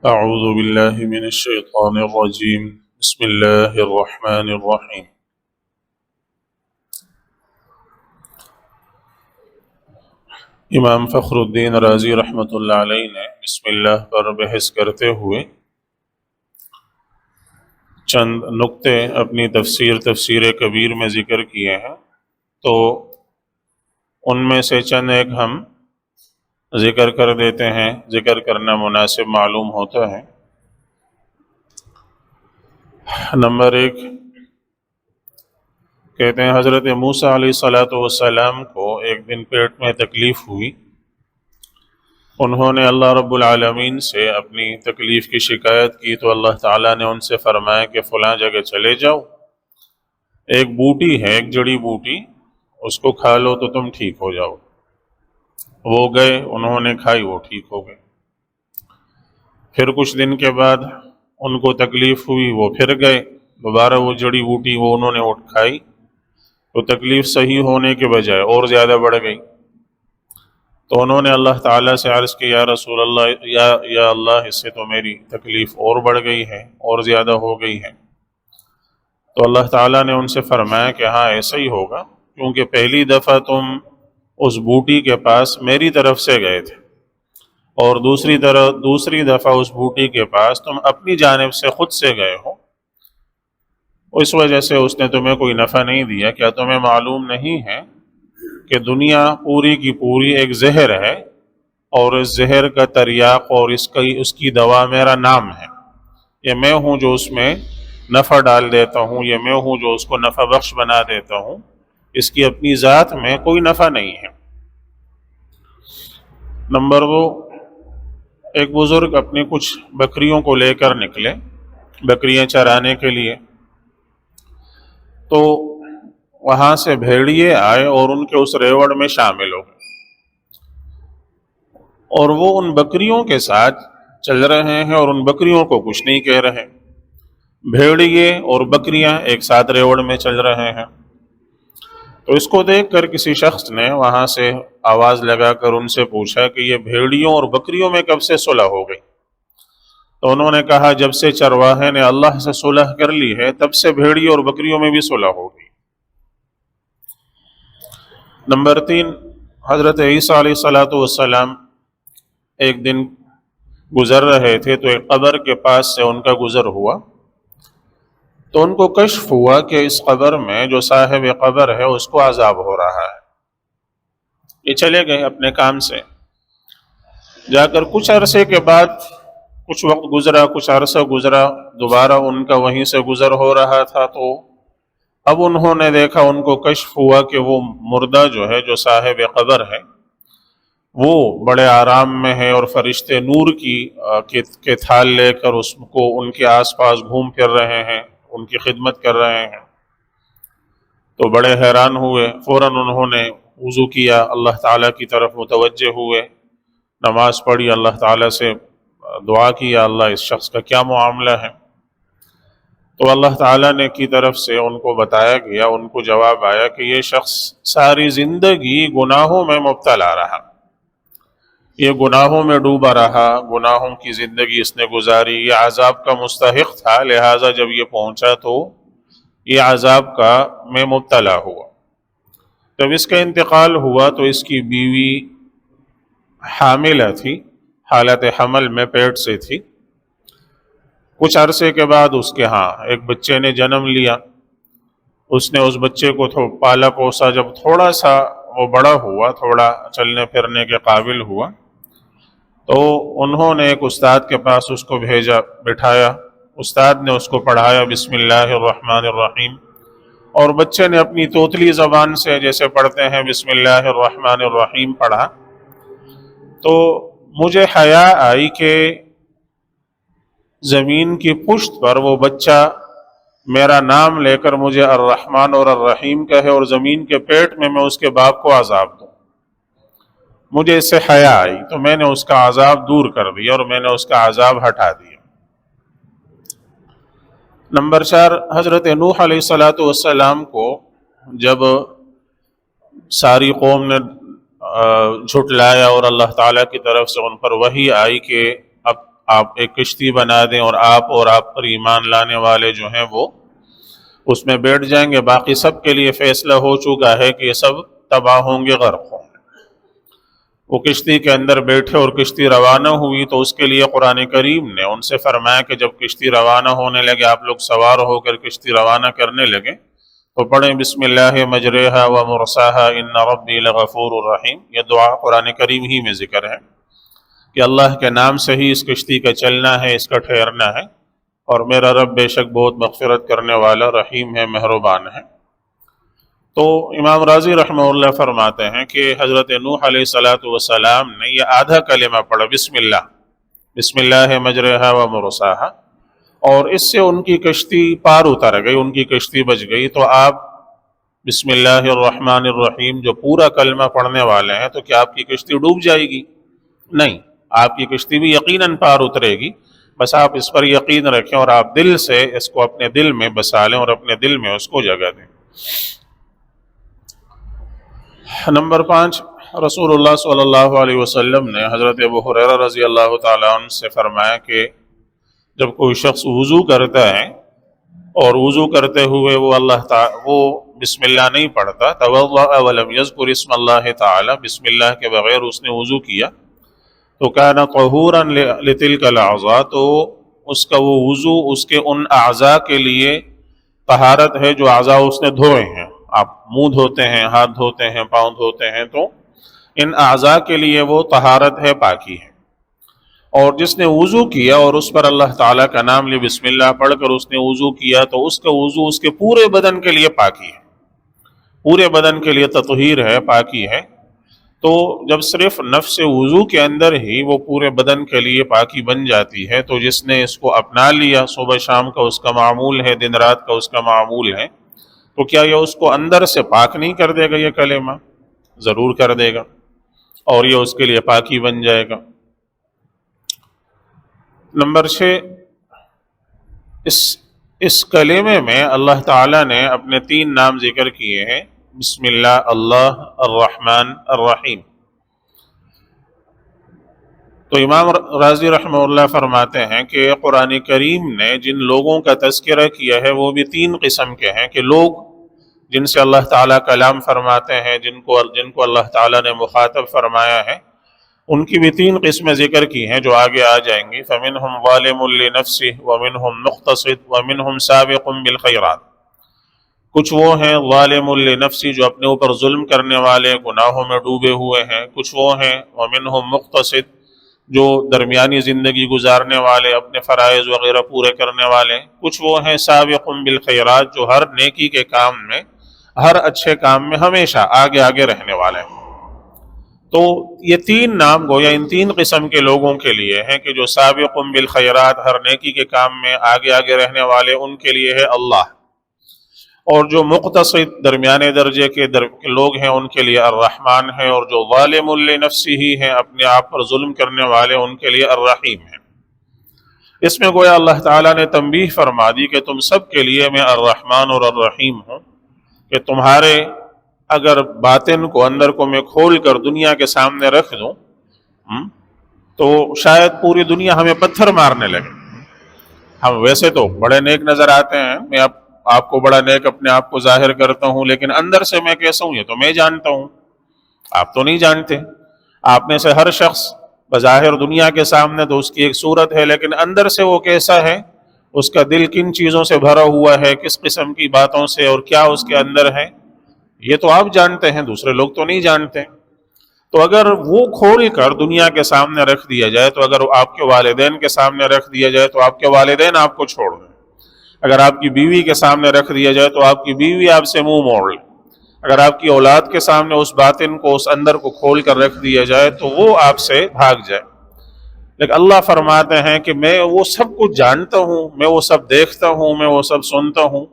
أعوذ بالله من الشيطان الرجيم بسم الله الرحمن الرحيم امام فخر الدین رازی رحمۃ اللہ علیہ نے بسم اللہ پر بحث کرتے ہوئے چند نقطے اپنی تفسیر کبیر میں ذکر کیے ہیں، تو ان میں سے چند ایک ہم ذکر کر دیتے ہیں، ذکر کرنا مناسب معلوم ہوتا ہے۔ نمبر 1 کہتے ہیں حضرت موسیٰ علیہ السلام کو ایک دن پیٹ میں تکلیف ہوئی۔ انہوں نے اللہ رب العالمین سے اپنی تکلیف کی شکایت کی تو اللہ تعالیٰ نے ان سے فرمایا کہ فلاں جگہ چلے جاؤ، ایک بوٹی ہے، ایک جڑی بوٹی، اس کو کھا لو تو تم ٹھیک ہو جاؤ۔ وہ گئے، انہوں نے کھائی، وہ ٹھیک ہو گئے۔ پھر کچھ دن کے بعد ان کو تکلیف ہوئی، وہ پھر گئے، دوبارہ وہ جڑی بوٹی وہ انہوں نے کھائی تو تکلیف صحیح ہونے کے بجائے اور زیادہ بڑھ گئی۔ تو انہوں نے اللہ تعالیٰ سے عرض کی، یا رسول اللہ، یا اللہ، اس سے تو میری تکلیف اور بڑھ گئی ہے، اور زیادہ ہو گئی ہے۔ تو اللہ تعالیٰ نے ان سے فرمایا کہ ہاں ایسا ہی ہوگا، کیونکہ پہلی دفعہ تم اس بوٹی کے پاس میری طرف سے گئے تھے، اور دوسری دفعہ اس بوٹی کے پاس تم اپنی جانب سے خود سے گئے ہو، اس وجہ سے اس نے تمہیں کوئی نفع نہیں دیا۔ کیا تمہیں معلوم نہیں ہے کہ دنیا پوری کی پوری ایک زہر ہے، اور اس زہر کا تریاق اور اس کی دوا میرا نام ہے؟ یہ میں ہوں جو اس میں نفع ڈال دیتا ہوں، یہ میں ہوں جو اس کو نفع بخش بنا دیتا ہوں، اس کی اپنی ذات میں کوئی نفع نہیں ہے۔ نمبر 2، ایک بزرگ اپنی کچھ بکریوں کو لے کر نکلے بکریاں چرانے کے لیے، تو وہاں سے بھیڑیے آئے اور ان کے اس ریوڑ میں شامل ہو گئے، اور وہ ان بکریوں کے ساتھ چل رہے ہیں اور ان بکریوں کو کچھ نہیں کہہ رہے۔ بھیڑیے اور بکریاں ایک ساتھ ریوڑ میں چل رہے ہیں، تو اس کو دیکھ کر کسی شخص نے وہاں سے آواز لگا کر ان سے پوچھا کہ یہ بھیڑیوں اور بکریوں میں کب سے صلح ہو گئی؟ تو انہوں نے کہا، جب سے چرواہے نے اللہ سے صلح کر لی ہے تب سے بھیڑیوں اور بکریوں میں بھی صلح ہو گئی۔ نمبر 3، حضرت عیسیٰ علیہ السلام ایک دن گزر رہے تھے تو ایک قبر کے پاس سے ان کا گزر ہوا، تو ان کو کشف ہوا کہ اس قبر میں جو صاحب قبر ہے اس کو عذاب ہو رہا ہے۔ یہ چلے گئے اپنے کام سے، جا کر کچھ عرصے کے بعد، کچھ وقت گزرا، کچھ عرصہ گزرا، دوبارہ ان کا وہیں سے گزر ہو رہا تھا، تو اب انہوں نے دیکھا، ان کو کشف ہوا کہ وہ مردہ جو ہے، جو صاحب قبر ہے، وہ بڑے آرام میں ہے، اور فرشتے نور کے تھال لے کر اس کو ان کے آس پاس گھوم پھر رہے ہیں، ان کی خدمت کر رہے ہیں۔ تو بڑے حیران ہوئے، فوراً انہوں نے وضو کیا، اللہ تعالیٰ کی طرف متوجہ ہوئے، نماز پڑھی، اللہ تعالیٰ سے دعا کی، یا اللہ اس شخص کا کیا معاملہ ہے؟ تو اللہ تعالیٰ نے کی طرف سے ان کو بتایا گیا، ان کو جواب آیا کہ یہ شخص ساری زندگی گناہوں میں مبتلا رہا، یہ گناہوں میں ڈوبا رہا، گناہوں کی زندگی اس نے گزاری، یہ عذاب کا مستحق تھا، لہٰذا جب یہ پہنچا تو یہ عذاب کا میں مبتلا ہوا۔ جب اس کا انتقال ہوا تو اس کی بیوی حاملہ تھی، حالت حمل میں پیٹ سے تھی۔ کچھ عرصے کے بعد اس کے ہاں ایک بچے نے جنم لیا، اس نے اس بچے کو پالا پوسا، جب تھوڑا سا وہ بڑا ہوا، تھوڑا چلنے پھرنے کے قابل ہوا، تو انہوں نے ایک استاد کے پاس اس کو بھیجا، بٹھایا، استاد نے اس کو پڑھایا بسم اللہ الرحمن الرحیم، اور بچے نے اپنی توتلی زبان سے جیسے پڑھتے ہیں بسم اللہ الرحمن الرحیم پڑھا۔ تو مجھے حیا آئی کہ زمین کی پشت پر وہ بچہ میرا نام لے کر مجھے الرحمن اور الرحیم کہے، اور زمین کے پیٹ میں اس کے باپ کو عذاب دوں۔ مجھے اس سے حیا آئی تو میں نے اس کا عذاب دور کر دیا، اور میں نے اس کا عذاب ہٹا دیا۔ نمبر 4، حضرت نوح علیہ السلام کو جب ساری قوم نے جھٹلایا اور اللہ تعالیٰ کی طرف سے ان پر وحی آئی کہ اب آپ ایک کشتی بنا دیں اور آپ پر ایمان لانے والے جو ہیں وہ اس میں بیٹھ جائیں گے، باقی سب کے لیے فیصلہ ہو چکا ہے کہ یہ سب تباہ ہوں گے، غرق ہوں گے۔ وہ کشتی کے اندر بیٹھے اور کشتی روانہ ہوئی تو اس کے لیے قرآن کریم نے ان سے فرمایا کہ جب کشتی روانہ ہونے لگے، آپ لوگ سوار ہو کر کشتی روانہ کرنے لگے تو پڑھیں بسم اللہ مجریہا و مرساہا ان ربی لغفور الرحیم۔ یہ دعا قرآن کریم ہی میں ذکر ہے کہ اللہ کے نام سے ہی اس کشتی کا چلنا ہے، اس کا ٹھہرنا ہے، اور میرا رب بے شک بہت مغفرت کرنے والا رحیم ہے، مہربان ہے۔ تو امام راضی رحمہ اللہ فرماتے ہیں کہ حضرت نوح علیہ السلام نے یہ آدھا کلمہ پڑھا، بسم اللہ مجریہا و مرساہا، اور اس سے ان کی کشتی پار اتر گئی، ان کی کشتی بچ گئی۔ تو آپ بسم اللہ الرحمن الرحیم جو پورا کلمہ پڑھنے والے ہیں تو کیا آپ کی کشتی ڈوب جائے گی؟ نہیں، آپ کی کشتی بھی یقیناً پار اترے گی، بس آپ اس پر یقین رکھیں اور آپ دل سے اس کو اپنے دل میں بسا لیں اور اپنے دل میں اس کو جگہ دیں۔ نمبر 5، رسول اللہ صلی اللہ علیہ وسلم نے حضرت ابو ہریرہ رضی اللہ تعالیٰ عنہ سے فرمایا کہ جب کوئی شخص وضو کرتا ہے اور وضو کرتے ہوئے وہ بسم اللہ نہیں پڑھتا، توضأ ولم یذکر اسم اللہ تعالی، بسم اللہ کے بغیر اس نے وضو کیا، تو کان طہورا لتلک الاعضاء، تو اس کا وہ وضو اس کے ان اعضاء کے لیے طہارت ہے جو اعضاء اس نے دھوئے ہیں۔ آپ منہ دھوتے ہیں، ہاتھ دھوتے ہیں، پاؤں دھوتے ہیں، تو ان اعضاء کے لیے وہ طہارت ہے، پاکی ہے۔ اور جس نے وضو کیا اور اس پر اللہ تعالیٰ کا نام لے، بسم اللہ پڑھ کر اس نے وضو کیا، تو اس کا وضو اس کے پورے بدن کے لیے پاکی ہے، پورے بدن کے لیے تطہیر ہے، پاکی ہے۔ تو جب صرف نفس وضو کے اندر ہی وہ پورے بدن کے لیے پاکی بن جاتی ہے، تو جس نے اس کو اپنا لیا، صبح شام کا اس کا معمول ہے، دن رات کا اس کا معمول ہے، تو کیا یہ اس کو اندر سے پاک نہیں کر دے گا؟ یہ کلمہ ضرور کر دے گا، اور یہ اس کے لیے پاکی بن جائے گا۔ نمبر 6، اس کلمے میں اللہ تعالیٰ نے اپنے 3 نام ذکر کیے ہیں، بسم اللہ، اللہ، الرحمن، الرحیم۔ تو امام راضی رحمہ اللہ فرماتے ہیں کہ قرآن کریم نے جن لوگوں کا تذکرہ کیا ہے وہ بھی 3 قسم کے ہیں، کہ لوگ جن سے اللہ تعالیٰ کلام فرماتے ہیں، جن کو اللہ تعالیٰ نے مخاطب فرمایا ہے، ان کی بھی 3 قسمیں ذکر کی ہیں جو آگے آ جائیں گی۔ فَمِنْهُمْ ظَالِمٌ لِنَفْسِهِ وَمِنْهُمْ مُقْتَصِدٌ وَمِنْهُمْ سَابِقٌ بِالْخَيْرَاتِ۔ کچھ وہ ہیں ظالم لنفسی جو اپنے اوپر ظلم کرنے والے، گناہوں میں ڈوبے ہوئے ہیں، کچھ وہ ہیں وَمِنْهُمْ مُقْتَصِدٌ جو درمیانی زندگی گزارنے والے، اپنے فرائض وغیرہ پورے کرنے والے، کچھ وہ ہیں سابق بالخیرات جو ہر نیکی کے کام میں، ہر اچھے کام میں ہمیشہ آگے آگے رہنے والے ہیں۔ تو یہ 3 نام گویا ان 3 قسم کے لوگوں کے لیے ہیں، کہ جو سابق بالخیرات ہر نیکی کے کام میں آگے آگے رہنے والے، ان کے لیے ہے اللہ، اور جو مقتصد درمیانے درجے کے لوگ ہیں ان کے لیے الرحمن ہے، اور جو ظالم لنفسہ ہیں اپنے آپ پر ظلم کرنے والے، ان کے لیے الرحیم ہے۔ اس میں گویا اللہ تعالیٰ نے تنبیہ فرما دی کہ تم سب کے لیے میں الرحمن اور الرحیم ہوں، کہ تمہارے اگر باطن کو، اندر کو میں کھول کر دنیا کے سامنے رکھ دوں تو شاید پوری دنیا ہمیں پتھر مارنے لگے۔ ہم ویسے تو بڑے نیک نظر آتے ہیں، میں آپ کو بڑا نیک اپنے آپ کو ظاہر کرتا ہوں، لیکن اندر سے میں کیسا ہوں یہ تو میں جانتا ہوں، آپ تو نہیں جانتے۔ آپ میں سے ہر شخص بظاہر دنیا کے سامنے تو اس کی ایک صورت ہے، لیکن اندر سے وہ کیسا ہے، اس کا دل کن چیزوں سے بھرا ہوا ہے، کس قسم کی باتوں سے، اور کیا اس کے اندر ہے، یہ تو آپ جانتے ہیں، دوسرے لوگ تو نہیں جانتے۔ تو اگر وہ کھول کر دنیا کے سامنے رکھ دیا جائے، تو اگر آپ کے والدین کے سامنے رکھ دیا جائے تو آپ کے والدین آپ کو چھوڑ دیں، اگر آپ کی بیوی کے سامنے رکھ دیا جائے تو آپ کی بیوی آپ سے منہ موڑ لے، اگر آپ کی اولاد کے سامنے اس باطن کو، اس اندر کو کھول کر رکھ دیا جائے تو وہ آپ سے بھاگ جائے۔ لیکن اللہ فرماتے ہیں کہ میں وہ سب کچھ جانتا ہوں، میں وہ سب دیکھتا ہوں، میں وہ سب سنتا ہوں،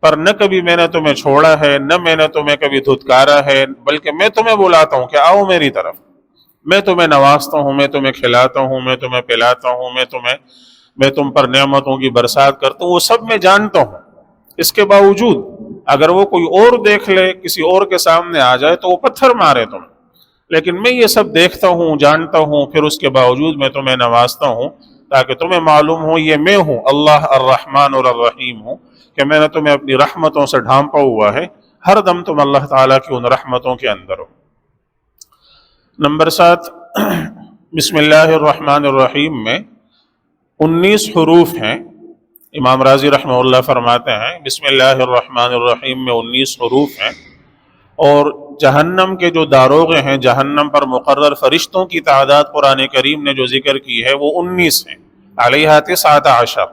پر نہ کبھی میں نے تمہیں چھوڑا ہے، نہ میں نے تمہیں کبھی دھتکارا ہے، بلکہ میں تمہیں بلاتا ہوں کہ آؤ میری طرف، میں تمہیں نوازتا ہوں، میں تمہیں کھلاتا ہوں، میں تمہیں پلاتا ہوں، میں تم پر نعمتوں کی برسات کرتا ہوں، وہ سب میں جانتا ہوں۔ اس کے باوجود اگر وہ کوئی اور دیکھ لے، کسی اور کے سامنے آ جائے تو وہ پتھر مارے تمہیں، لیکن میں یہ سب دیکھتا ہوں، جانتا ہوں، پھر اس کے باوجود میں تمہیں نوازتا ہوں تاکہ تمہیں معلوم ہو یہ میں ہوں اللہ الرحمن اور الرحیم ہوں کہ میں نے تمہیں اپنی رحمتوں سے ڈھانپا ہوا ہے، ہر دم تم اللہ تعالیٰ کی ان رحمتوں کے اندر ہو۔ نمبر 7، بسم اللہ الرحمن الرحیم میں 19 حروف ہیں۔ امام راضی رحمہ اللہ فرماتے ہیں بسم اللہ الرحمن الرحیم میں 19 حروف ہیں، اور جہنم کے جو داروغے ہیں، جہنم پر مقرر فرشتوں کی تعداد قرآن کریم نے جو ذکر کی ہے وہ 19 ہیں، علیہا 19،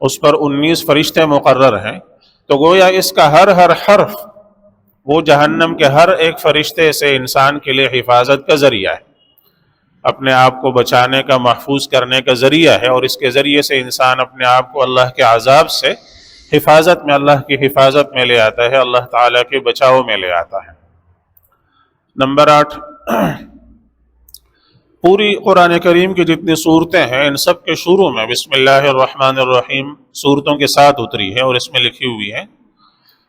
اس پر 19 فرشتے مقرر ہیں۔ تو گویا اس کا ہر حرف وہ جہنم کے ہر ایک فرشتے سے انسان کے لیے حفاظت کا ذریعہ ہے، اپنے آپ کو بچانے کا، محفوظ کرنے کا ذریعہ ہے، اور اس کے ذریعے سے انسان اپنے آپ کو اللہ کے عذاب سے حفاظت میں، اللہ کی حفاظت میں لے آتا ہے، اللہ تعالیٰ کے بچاؤ میں لے آتا ہے۔ نمبر 8، پوری قرآن کریم کی جتنی صورتیں ہیں ان سب کے شروع میں بسم اللہ الرحمن الرحیم صورتوں کے ساتھ اتری ہے، اور اس میں لکھی ہوئی ہے۔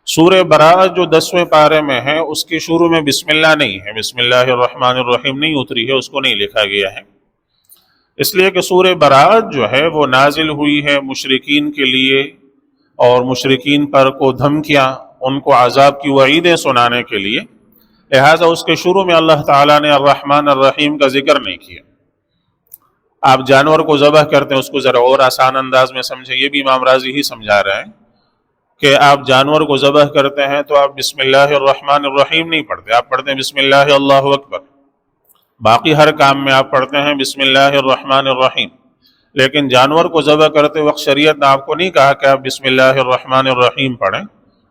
سورہ براءت جو 10ویں پارے میں ہے اس کے شروع میں بسم اللہ نہیں ہے، بسم اللہ الرحمن الرحیم نہیں اتری ہے، اس کو نہیں لکھا گیا ہے، اس لیے کہ سورہ براءت جو ہے وہ نازل ہوئی ہے مشرکین کے لیے، اور مشرکین پر کو دھمکیاں، ان کو عذاب کی وعیدیں سنانے کے لیے، لہٰذا اس کے شروع میں اللہ تعالیٰ نے الرحمن الرحیم کا ذکر نہیں کیا۔ آپ جانور کو ذبح کرتے ہیں، اس کو ذرا اور آسان انداز میں سمجھیں، یہ بھی امام راضی ہی سمجھا رہے ہیں کہ آپ جانور کو ذبح کرتے ہیں تو آپ بسم اللہ الرحمن الرحیم نہیں پڑھتے، آپ پڑھتے ہیں بسم اللہ اللہ اکبر۔ باقی ہر کام میں آپ پڑھتے ہیں بسم اللہ الرحمن الرحیم، لیکن جانور کو ذبح کرتے وقت شریعت نے آپ کو نہیں کہا کہ آپ بسم اللہ الرحمن الرحیم پڑھیں،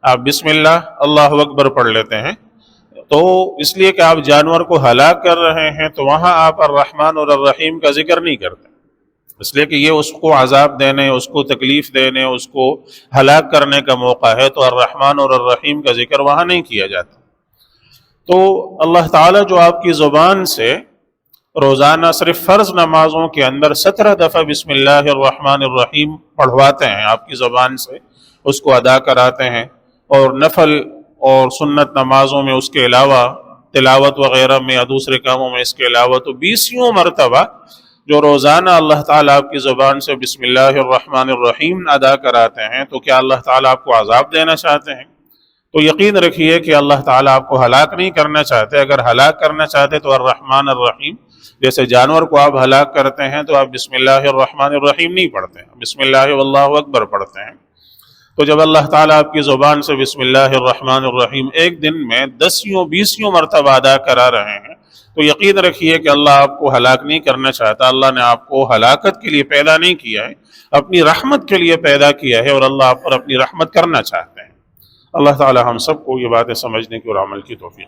آپ بسم اللہ اللہ اکبر پڑھ لیتے ہیں۔ تو اس لیے کہ آپ جانور کو ہلاک کر رہے ہیں تو وہاں آپ الرحمن اور الرحیم کا ذکر نہیں کرتے، اس لیے کہ یہ اس کو عذاب دینے، اس کو تکلیف دینے، اس کو ہلاک کرنے کا موقع ہے، تو الرحمن اور الرحیم کا ذکر وہاں نہیں کیا جاتا۔ تو اللہ تعالیٰ جو آپ کی زبان سے روزانہ صرف فرض نمازوں کے اندر 17 دفعہ بسم اللہ الرحمن الرحیم پڑھواتے ہیں، آپ کی زبان سے اس کو ادا کراتے ہیں، اور نفل اور سنت نمازوں میں اس کے علاوہ تلاوت وغیرہ میں یا دوسرے کاموں میں اس کے علاوہ تو 20 مرتبہ جو روزانہ اللہ تعالیٰ آپ کی زبان سے بسم اللہ الرحمن الرحیم ادا کراتے ہیں، تو کیا اللہ تعالیٰ آپ کو عذاب دینا چاہتے ہیں؟ تو یقین رکھیے کہ اللہ تعالیٰ آپ کو ہلاک نہیں کرنا چاہتے۔ اگر ہلاک کرنا چاہتے تو الرحمن الرحیم، جیسے جانور کو آپ ہلاک کرتے ہیں تو آپ بسم اللہ الرحمن الرحیم نہیں پڑھتے ہیں، بسم اللہ واللہ اکبر پڑھتے ہیں۔ تو جب اللہ تعالیٰ آپ کی زبان سے بسم اللہ الرحمن الرحیم ایک دن میں 10-20 مرتبہ ادا کرا رہے ہیں، تو یقین رکھیے کہ اللہ آپ کو ہلاک نہیں کرنا چاہتا۔ اللہ نے آپ کو ہلاکت کے لیے پیدا نہیں کیا ہے، اپنی رحمت کے لیے پیدا کیا ہے، اور اللہ آپ پر اپنی رحمت کرنا چاہتے ہیں۔ اللہ تعالیٰ ہم سب کو یہ باتیں سمجھنے کی اور عمل کی توفیق